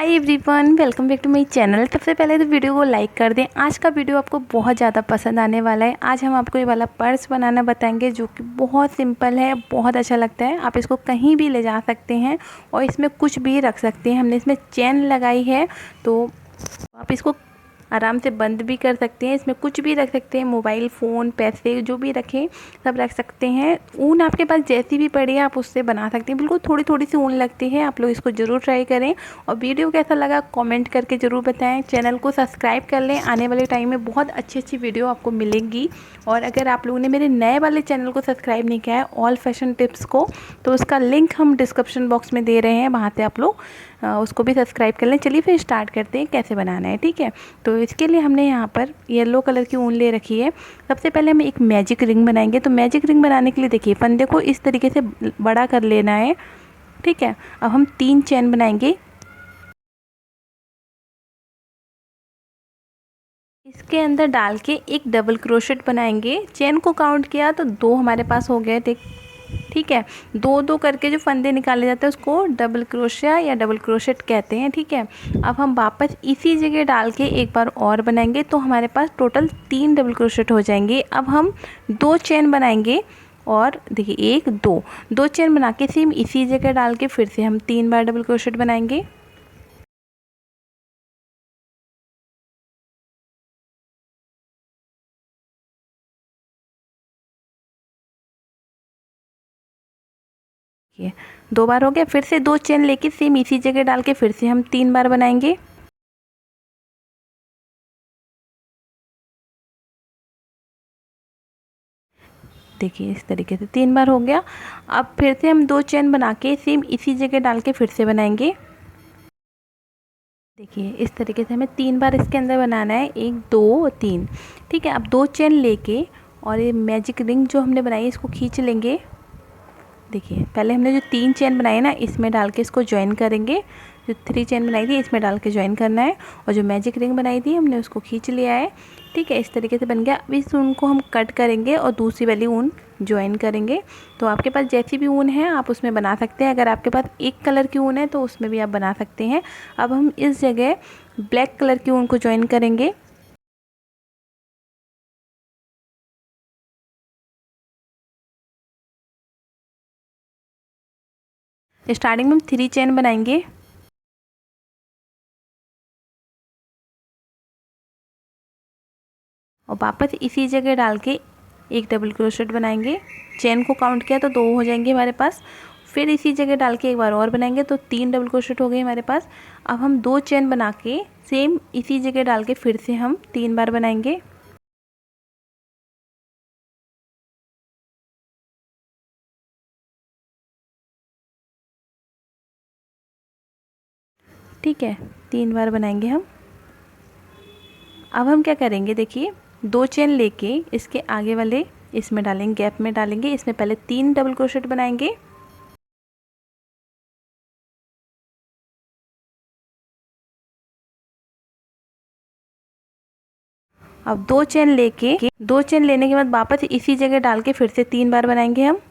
Hi everyone, welcome back to my channel. सबसे पहले तो वीडियो को लाइक कर दें। आज का वीडियो आपको बहुत ज़्यादा पसंद आने वाला है। आज हम आपको ये वाला पर्स बनाना बताएंगे जो कि बहुत सिंपल है, बहुत अच्छा लगता है। आप इसको कहीं भी ले जा सकते हैं और इसमें कुछ भी रख सकते हैं। हमने इसमें चेन लगाई है तो आप इसको आराम से बंद भी कर सकते हैं। इसमें कुछ भी रख सकते हैं, मोबाइल फ़ोन, पैसे, जो भी रखें सब रख सकते हैं। ऊन आपके पास जैसी भी पड़ी है आप उससे बना सकते हैं। बिल्कुल थोड़ी थोड़ी सी ऊन लगती है। आप लोग इसको ज़रूर ट्राई करें और वीडियो कैसा लगा कमेंट करके ज़रूर बताएं। चैनल को सब्सक्राइब कर लें, आने वाले टाइम में बहुत अच्छी अच्छी वीडियो आपको मिलेंगी। और अगर आप लोगों ने मेरे नए वाले चैनल को सब्सक्राइब नहीं किया है, ऑल फैशन टिप्स को, तो उसका लिंक हम डिस्क्रिप्शन बॉक्स में दे रहे हैं, वहाँ से आप लोग उसको भी सब्सक्राइब कर लें। चलिए फिर स्टार्ट करते हैं कैसे बनाना है। ठीक है, तो इसके लिए हमने यहाँ पर येलो कलर की ऊन ले रखी है। सबसे पहले हम एक मैजिक रिंग बनाएंगे। तो मैजिक रिंग बनाने के लिए देखिए, फंदे को इस तरीके से बड़ा कर लेना है। ठीक है, अब हम 3 चेन बनाएंगे। इसके अंदर डाल के एक डबल क्रोशेट बनाएंगे। चेन को काउंट किया तो 2 हमारे पास हो गए। ठीक है, 2-2 करके जो फंदे निकाले जाते हैं उसको डबल क्रोशिया या डबल क्रोशेट कहते हैं। ठीक है, अब हम वापस इसी जगह डाल के एक बार और बनाएंगे तो हमारे पास टोटल 3 डबल क्रोशेट हो जाएंगे। अब हम 2 चेन बनाएंगे और देखिए 1 2 2 चेन बना के सेम इसी जगह डाल के फिर से हम 3 बार डबल क्रोशेट बनाएंगे। ये 2 बार हो गया। फिर से 2 चेन लेके सेम इसी जगह डाल के फिर से हम 3 बार बनाएंगे। देखिए इस तरीके से 3 बार हो गया। अब फिर से हम 2 चेन बना के सेम इसी जगह डाल के फिर से बनाएंगे। देखिए इस तरीके से हमें 3 बार इसके अंदर बनाना है, 1 2 3। ठीक है, अब 2 चेन लेके और ये मैजिक रिंग जो हमने बनाई है इसको खींच लेंगे। देखिए पहले हमने जो 3 चेन बनाई ना इसमें डाल के इसको ज्वाइन करेंगे। जो 3 चेन बनाई थी इसमें डाल के ज्वाइन करना है और जो मैजिक रिंग बनाई थी हमने उसको खींच लिया है। ठीक है, इस तरीके से बन गया। अब इस ऊन को हम कट करेंगे और दूसरी वाली ऊन ज्वाइन करेंगे। तो आपके पास जैसी भी ऊन है आप उसमें बना सकते हैं। अगर आपके पास एक कलर की ऊन है तो उसमें भी आप बना सकते हैं। अब हम इस जगह ब्लैक कलर की ऊन को ज्वाइन करेंगे। स्टार्टिंग में हम 3 चेन बनाएंगे और वापस इसी जगह डाल के एक डबल क्रोशेट बनाएंगे। चेन को काउंट किया तो 2 हो जाएंगे हमारे पास। फिर इसी जगह डाल के एक बार और बनाएंगे तो 3 डबल क्रोशेट हो गए हमारे पास। अब हम 2 चेन बना के सेम इसी जगह डाल के फिर से हम 3 बार बनाएंगे। ठीक है, 3 बार बनाएंगे हम। अब हम क्या करेंगे, देखिए 2 चेन लेके इसके आगे वाले इसमें डालेंगे, गैप में डालेंगे। इसमें पहले 3 डबल क्रोशेट बनाएंगे। अब 2 चेन लेके 2 चेन लेने के बाद वापस इसी जगह डाल के फिर से 3 बार बनाएंगे हम।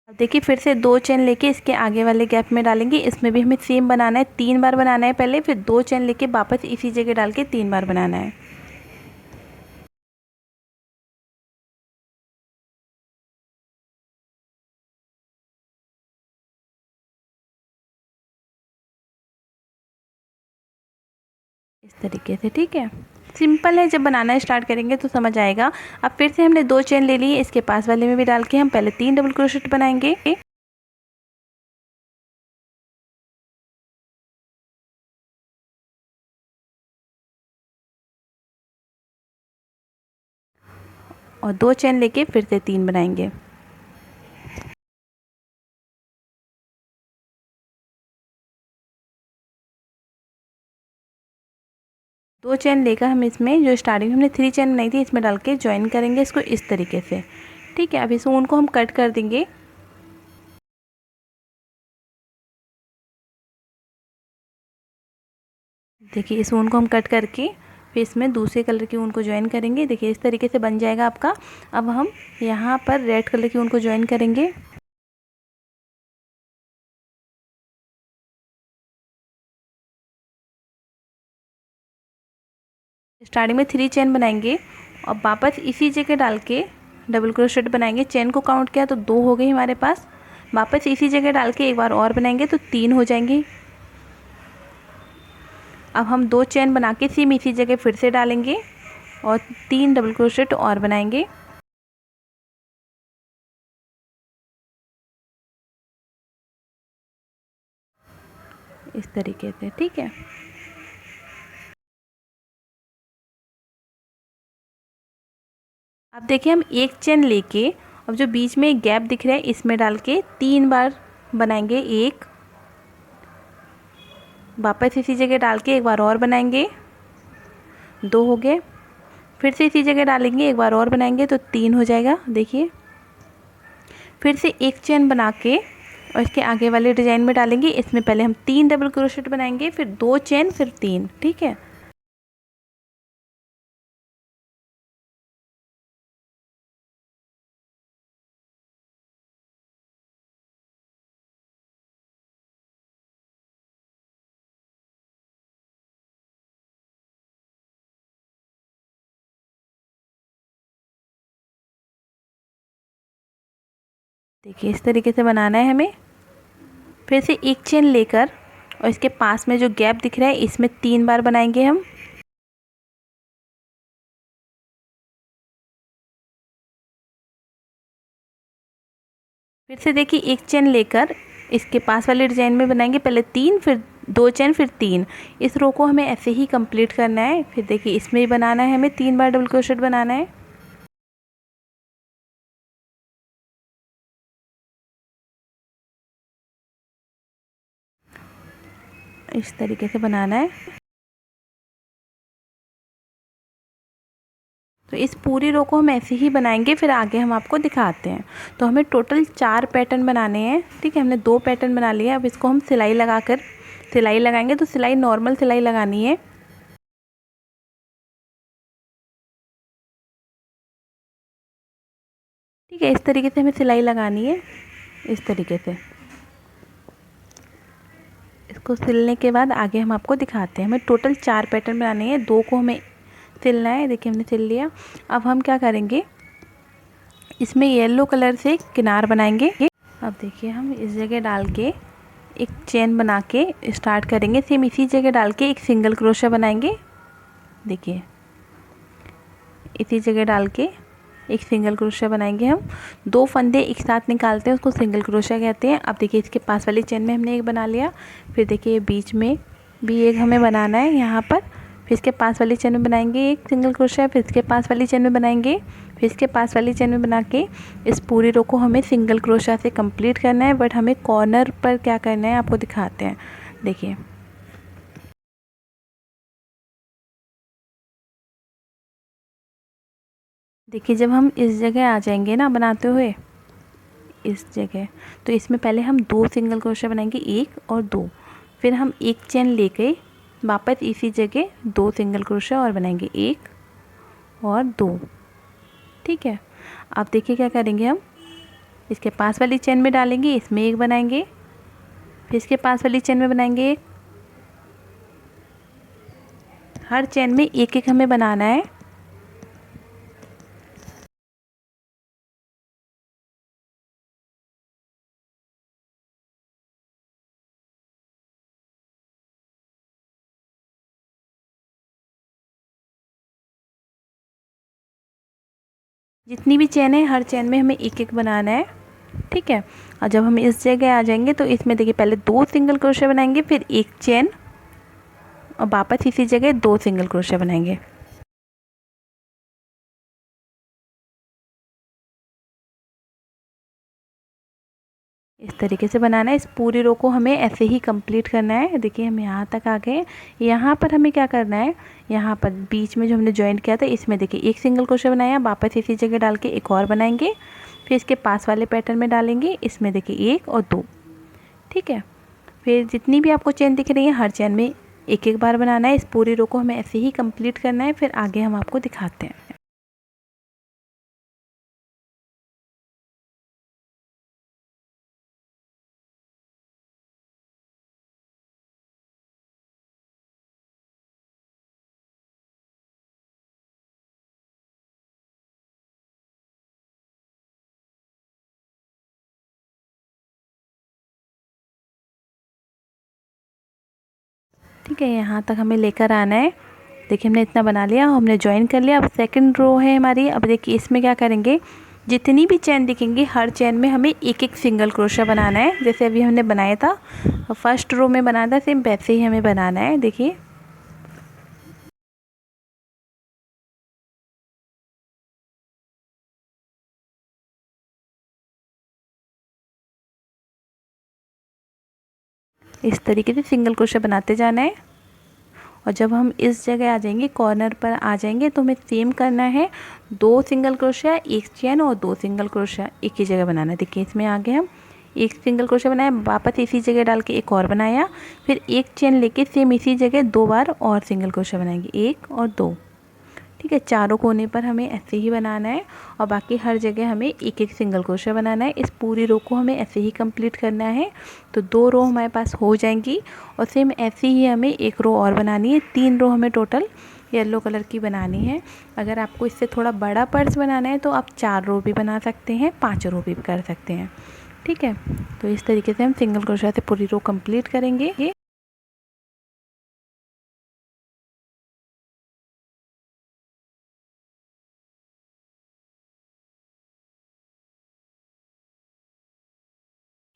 अब देखिए फिर से 2 चेन लेके इसके आगे वाले गैप में डालेंगे। इसमें भी हमें सेम बनाना है, 3 बार बनाना है पहले, फिर 2 चेन लेके वापस इसी जगह डाल के 3 बार बनाना है। इस तरीके से। ठीक है, सिंपल है। जब बनाना स्टार्ट करेंगे तो समझ आएगा। अब फिर से हमने 2 चेन ले लिए, इसके पास वाले में भी डाल के हम पहले 3 डबल क्रोशेट बनाएंगे। और 2 चेन लेके फिर से 3 बनाएंगे। दो चेन लेकर हम इसमें जो स्टार्टिंग में हमने 3 चेन बनाई थी इसमें डाल के ज्वाइन करेंगे इसको इस तरीके से। ठीक है, अब इस ऊन को हम कट कर देंगे। देखिए इस ऊन को हम कट करके फिर इसमें दूसरे कलर की ऊन को ज्वाइन करेंगे। देखिए इस तरीके से बन जाएगा आपका। अब हम यहाँ पर रेड कलर की ऊन को ज्वाइन करेंगे। स्टार्टिंग में 3 चेन बनाएंगे और वापस इसी जगह डाल के डबल क्रोशेट बनाएंगे। चेन को काउंट किया तो 2 हो गई हमारे पास। वापस इसी जगह डाल के एक बार और बनाएंगे तो 3 हो जाएंगे। अब हम 2 चेन बना के सेम इसी जगह फिर से डालेंगे और 3 डबल क्रोशेट और बनाएंगे। इस तरीके से, ठीक है। अब देखिए हम एक चेन लेके अब जो बीच में एक गैप दिख रहा है इसमें डाल के 3 बार बनाएंगे। 1, वापस इसी जगह डाल के एक बार और बनाएंगे, 2 हो गए। फिर से इसी जगह डालेंगे, एक बार और बनाएंगे तो 3 हो जाएगा। देखिए फिर से एक चेन बना के और इसके आगे वाले डिज़ाइन में डालेंगे। इसमें पहले हम 3 डबल क्रोशेट बनाएंगे, फिर 2 चेन, फिर 3, ठीक है। देखिए इस तरीके से बनाना है हमें। फिर से एक चेन लेकर और इसके पास में जो गैप दिख रहा है इसमें 3 बार बनाएंगे हम। फिर से देखिए एक चेन लेकर इसके पास वाले डिज़ाइन में बनाएंगे, पहले 3, फिर 2 चेन, फिर 3। इस रो को हमें ऐसे ही कंप्लीट करना है। फिर देखिए इसमें भी बनाना है हमें, 3 बार डबल क्रोशेट बनाना है। इस तरीके से बनाना है। तो इस पूरी रो को हम ऐसे ही बनाएंगे, फिर आगे हम आपको दिखाते हैं। तो हमें टोटल 4 पैटर्न बनाने हैं, ठीक है। हमने 2 पैटर्न बना लिए। अब इसको हम सिलाई लगाकर सिलाई लगाएंगे। तो सिलाई नॉर्मल सिलाई लगानी है। ठीक है, इस तरीके से हमें सिलाई लगानी है। इस तरीके से इसको सिलने के बाद आगे हम आपको दिखाते हैं। हमें टोटल 4 पैटर्न बनाने हैं, 2 को हमें सिलना है। देखिए हमने सिल लिया। अब हम क्या करेंगे, इसमें येलो कलर से किनार बनाएंगे। अब देखिए हम इस जगह डाल के एक चेन बना के स्टार्ट करेंगे। सेम इसी जगह डाल के एक सिंगल क्रोशा बनाएंगे। देखिए इसी जगह डाल के एक सिंगल क्रोशा बनाएंगे। हम 2 फंदे एक साथ निकालते हैं, उसको सिंगल क्रोशा कहते हैं। अब देखिए इसके पास वाली चेन में हमने एक बना लिया। फिर देखिए बीच में भी एक हमें बनाना है यहाँ पर। फिर इसके पास वाली चेन में बनाएंगे एक सिंगल क्रोशा, फिर इसके पास वाली चेन में बनाएंगे, फिर इसके पास वाली चेन में बना के इस पूरी रो को हमें सिंगल क्रोशा से कंप्लीट करना है। बट हमें कॉर्नर पर क्या करना है आपको दिखाते हैं। देखिए देखिए जब हम इस जगह आ जाएंगे ना बनाते हुए इस जगह, तो इसमें पहले हम 2 सिंगल क्रोशा बनाएंगे, 1 और 2। फिर हम एक चेन लेके वापस इसी जगह 2 सिंगल क्रोशा और बनाएंगे, 1 और 2, ठीक है। अब देखिए क्या करेंगे, हम इसके पास वाली चेन में डालेंगे, इसमें एक बनाएंगे, फिर इसके पास वाली चेन में बनाएंगे एक। हर चेन में एक एक हमें बनाना है। जितनी भी चेन है हर चेन में हमें एक एक बनाना है, ठीक है। और जब हम इस जगह आ जाएंगे तो इसमें देखिए पहले 2 सिंगल क्रोशा बनाएंगे, फिर एक चेन और वापस इसी जगह 2 सिंगल क्रोशा बनाएंगे। इस तरीके से बनाना है। इस पूरी रो को हमें ऐसे ही कंप्लीट करना है। देखिए हम यहाँ तक आ गए। यहाँ पर हमें क्या करना है, यहाँ पर बीच में जो हमने जॉइंट किया था इसमें देखिए एक सिंगल क्रोशा बनाया, वापस इसी जगह डाल के एक और बनाएंगे, फिर इसके पास वाले पैटर्न में डालेंगे, इसमें देखिए 1 और 2, ठीक है। फिर जितनी भी आपको चेन दिख रही है हर चेन में एक एक बार बनाना है। इस पूरी रो को हमें ऐसे ही कंप्लीट करना है, फिर आगे हम आपको दिखाते हैं। ठीक है, यहाँ तक हमें लेकर आना है। देखिए हमने इतना बना लिया, हमने ज्वाइन कर लिया। अब सेकंड रो है हमारी। अब देखिए इसमें क्या करेंगे, जितनी भी चैन दिखेंगी हर चैन में हमें एक एक सिंगल क्रोशा बनाना है। जैसे अभी हमने बनाया था, फर्स्ट रो में बनाया था, सेम वैसे ही हमें बनाना है। देखिए इस तरीके से सिंगल क्रोशा बनाते जाना है। और जब हम इस जगह आ जाएंगे, कॉर्नर पर आ जाएंगे, तो हमें सेम करना है। 2 सिंगल क्रोशा, एक चैन और 2 सिंगल क्रोशा एक ही जगह बनाना है। देखिए इसमें आगे हम एक सिंगल क्रोशा बनाया, वापस इसी जगह डाल के एक और बनाया, फिर एक चैन लेके सेम इसी जगह 2 बार और सिंगल क्रोशा बनाएंगे, 1 और 2। ठीक है, चारों कोने पर हमें ऐसे ही बनाना है और बाकी हर जगह हमें एक एक सिंगल क्रोशा बनाना है। इस पूरी रो को हमें ऐसे ही कंप्लीट करना है। तो 2 रो हमारे पास हो जाएंगी और सेम ऐसे ही हमें एक रो और बनानी है। 3 रो हमें टोटल येलो कलर की बनानी है। अगर आपको इससे थोड़ा बड़ा पर्स बनाना है तो आप 4 रो भी बना सकते हैं, 5 रो भी कर सकते हैं। ठीक है, तो इस तरीके से हम सिंगल क्रोशा से पूरी रो कंप्लीट करेंगे।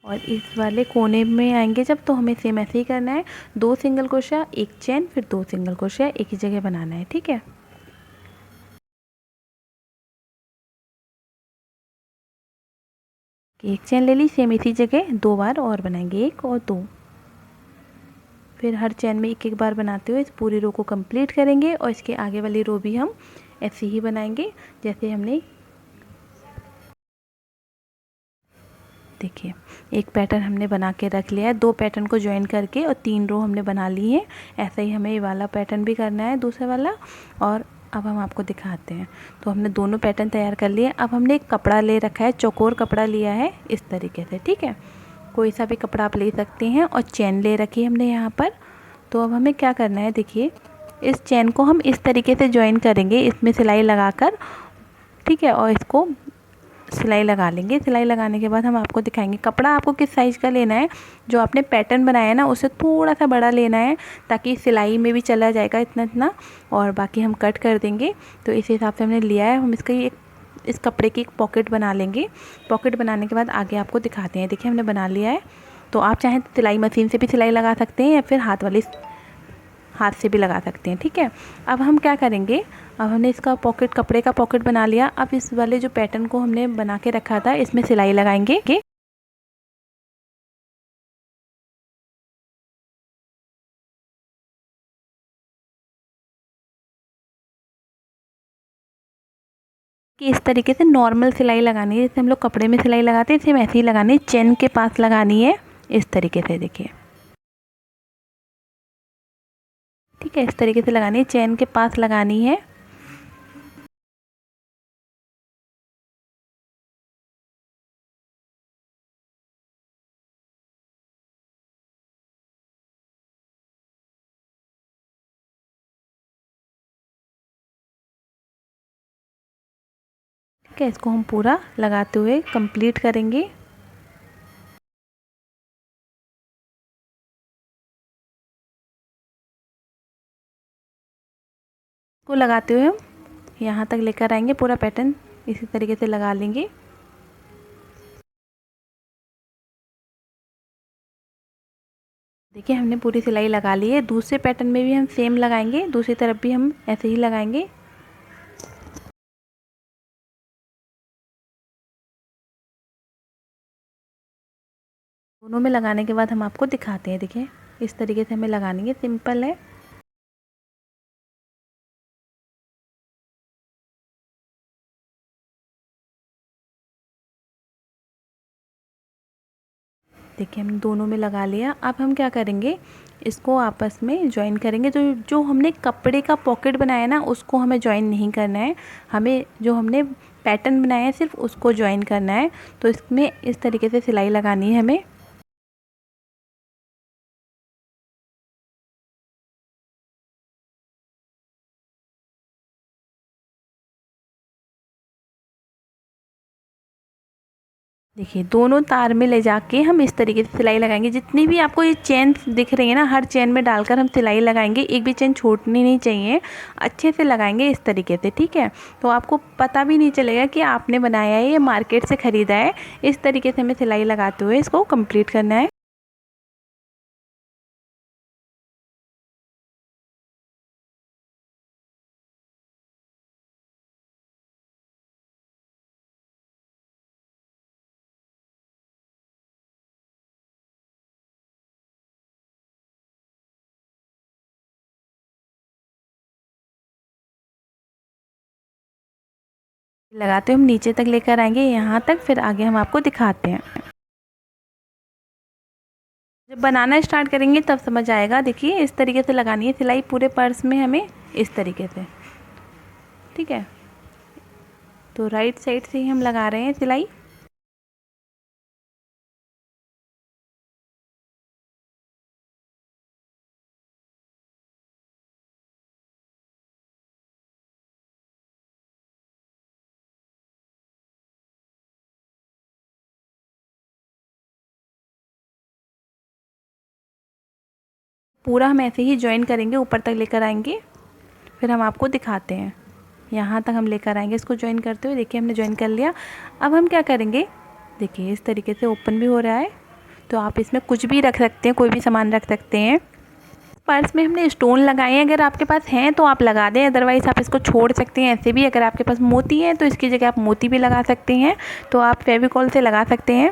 और इस वाले कोने में आएंगे जब, तो हमें सेम ऐसे ही करना है। 2 सिंगल क्रोशा, एक चेन, फिर 2 सिंगल क्रोशा एक ही जगह बनाना है। ठीक है, एक चेन ले ली, सेम इसी जगह 2 बार और बनाएंगे, 1 और 2। फिर हर चेन में एक एक बार बनाते हुए इस पूरी रो को कंप्लीट करेंगे और इसके आगे वाली रो भी हम ऐसे ही बनाएंगे जैसे हमने। देखिए एक पैटर्न हमने बना के रख लिया है, 2 पैटर्न को ज्वाइन करके और 3 रो हमने बना ली है। ऐसा ही हमें ये वाला पैटर्न भी करना है, दूसरा वाला। और अब हम आपको दिखाते हैं। तो हमने दोनों पैटर्न तैयार कर लिए। अब हमने एक कपड़ा ले रखा है, चौकोर कपड़ा लिया है इस तरीके से। ठीक है, कोई सा भी कपड़ा आप ले सकते हैं। और चैन ले रखी है हमने यहाँ पर। तो अब हमें क्या करना है, देखिए इस चैन को हम इस तरीके से ज्वाइन करेंगे, इसमें सिलाई लगाकर। ठीक है, और इसको सिलाई लगा लेंगे। सिलाई लगाने के बाद हम आपको दिखाएंगे। कपड़ा आपको किस साइज़ का लेना है, जो आपने पैटर्न बनाया है ना उससे थोड़ा सा बड़ा लेना है, ताकि सिलाई में भी चला जाएगा इतना इतना। और बाकी हम कट कर देंगे। तो इस हिसाब से हमने लिया है। हम इसका एक इस कपड़े की एक पॉकेट बना लेंगे। पॉकेट बनाने के बाद आगे आपको दिखाते हैं। देखिए हमने बना लिया है। तो आप चाहें तो सिलाई मशीन से भी सिलाई लगा सकते हैं या फिर हाथ से भी लगा सकते हैं। ठीक है, अब हम क्या करेंगे, अब हमने इसका पॉकेट, कपड़े का पॉकेट बना लिया। अब इस वाले जो पैटर्न को हमने बना के रखा था इसमें सिलाई लगाएंगे। कि इस तरीके से नॉर्मल सिलाई लगानी है, जैसे हम लोग कपड़े में सिलाई लगाते हैं सेम ऐसे ही लगानी है। चेन के पास लगानी है इस तरीके से। देखिए ठीक है, इस तरीके से लगानी है, चेन के पास लगानी है। ठीक है, इसको हम पूरा लगाते हुए कंप्लीट करेंगे। को लगाते हुए हम यहाँ तक लेकर आएंगे, पूरा पैटर्न इसी तरीके से लगा लेंगे। देखिए हमने पूरी सिलाई लगा ली है। दूसरे पैटर्न में भी हम सेम लगाएंगे, दूसरी तरफ भी हम ऐसे ही लगाएंगे। दोनों में लगाने के बाद हम आपको दिखाते हैं। देखिए इस तरीके से हमें लगानी है, सिंपल है। देखिए हम दोनों में लगा लिया। अब हम क्या करेंगे, इसको आपस में जॉइन करेंगे। तो जो हमने कपड़े का पॉकेट बनाया ना उसको हमें जॉइन नहीं करना है, हमें जो हमने पैटर्न बनाया है सिर्फ उसको जॉइन करना है। तो इसमें इस तरीके से सिलाई लगानी है हमें। देखिए दोनों तार में ले जाके हम इस तरीके से सिलाई लगाएंगे। जितनी भी आपको ये चेन दिख रही है ना, हर चेन में डालकर हम सिलाई लगाएंगे, एक भी चेन छूटनी नहीं चाहिए, अच्छे से लगाएंगे इस तरीके से, ठीक है। तो आपको पता भी नहीं चलेगा कि आपने बनाया है, ये मार्केट से ख़रीदा है। इस तरीके से हमें सिलाई लगाते हुए इसको कंप्लीट करना है। लगाते हुए हम नीचे तक लेकर आएंगे, यहाँ तक, फिर आगे हम आपको दिखाते हैं। जब बनाना स्टार्ट करेंगे तब समझ आएगा। देखिए इस तरीके से लगानी है सिलाई पूरे पर्स में हमें, इस तरीके से, ठीक है। तो राइट साइड से ही हम लगा रहे हैं सिलाई। पूरा हम ऐसे ही जॉइन करेंगे, ऊपर तक लेकर आएंगे, फिर हम आपको दिखाते हैं। यहाँ तक हम लेकर आएंगे इसको जॉइन करते हुए। देखिए हमने जॉइन कर लिया। अब हम क्या करेंगे, देखिए इस तरीके से ओपन भी हो रहा है। तो आप इसमें कुछ भी रख सकते हैं, कोई भी सामान रख सकते हैं। पर्स में हमने स्टोन लगाए हैं, अगर आपके पास हैं तो आप लगा दें, अदरवाइज़ आप इसको छोड़ सकते हैं ऐसे भी। अगर आपके पास मोती है तो इसकी जगह आप मोती भी लगा सकते हैं, तो आप फेविकॉल से लगा सकते हैं।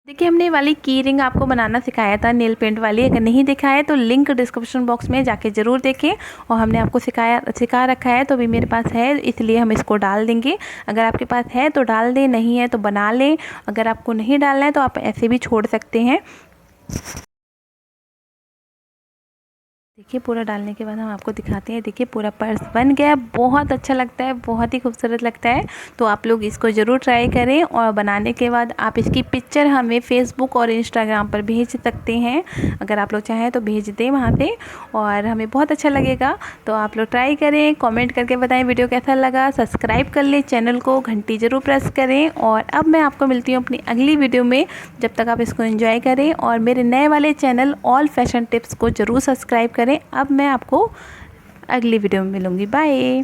देखिए हमने ये वाली की रिंग आपको बनाना सिखाया था नेल पेंट वाली, अगर नहीं देखा है तो लिंक डिस्क्रिप्शन बॉक्स में जाके ज़रूर देखें। और हमने आपको सिखा रखा है, तो अभी मेरे पास है इसलिए हम इसको डाल देंगे। अगर आपके पास है तो डाल दें, नहीं है तो बना लें। अगर आपको नहीं डालना है तो आप ऐसे भी छोड़ सकते हैं। देखिए पूरा डालने के बाद हम आपको दिखाते हैं। देखिए पूरा पर्स बन गया, बहुत अच्छा लगता है, बहुत ही खूबसूरत लगता है। तो आप लोग इसको ज़रूर ट्राई करें, और बनाने के बाद आप इसकी पिक्चर हमें फेसबुक और इंस्टाग्राम पर भेज सकते हैं। अगर आप लोग चाहें तो भेज दें वहाँ पे, और हमें बहुत अच्छा लगेगा। तो आप लोग ट्राई करें, कमेंट करके बताएं वीडियो कैसा लगा। सब्सक्राइब कर लें चैनल को, घंटी ज़रूर प्रेस करें। और अब मैं आपको मिलती हूँ अपनी अगली वीडियो में। जब तक आप इसको एंजॉय करें, और मेरे नए वाले चैनल ऑल फैशन टिप्स को ज़रूर सब्सक्राइब करें। अब मैं आपको अगली वीडियो में मिलूँगी। बाय।